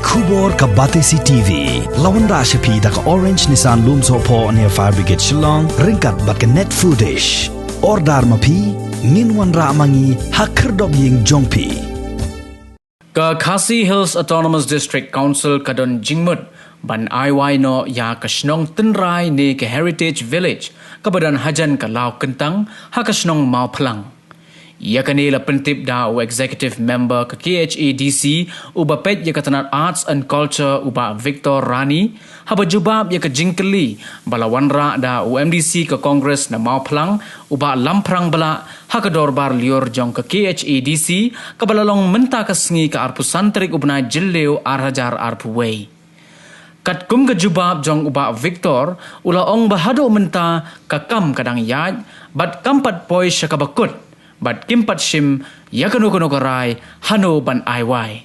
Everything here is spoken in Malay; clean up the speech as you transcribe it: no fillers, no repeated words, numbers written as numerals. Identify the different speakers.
Speaker 1: Khubor ka Batesi TV. Lawan ra shapi da ka Orange Nissan Loom Sopo near Fire Brigade Shnong. Ringkat bat ka net footage. Ordar mapi minwan ra mangi hakerdog ying jongpi.
Speaker 2: Ka Khasi Hills Autonomous District Council kadon jingmut ban IY no ya ka Shnong Tynrai ni ka Heritage Village kabadan hajan ka Lau Kentang ha ka Shnong Mawphlang. Ia kanila pentip da o executive member ka Khadc uba pet ya katanat arts and culture uba Victor Rani haba jubab ya ka jingkeli balawan ra da UMDC ka Congress na Mawphlang uba lamprang bala ha ka dorbar lior jong ka Khadc kabalalong menta ka sengi ka arpu santrik ubna jilleu arhajar arpu way. Kat kum ka jubab jong uba Victor ula ong bahado menta ka kam kadang yaj bat kampat poi syaka bakut bat kimpat shim yakano karai hano ban IY.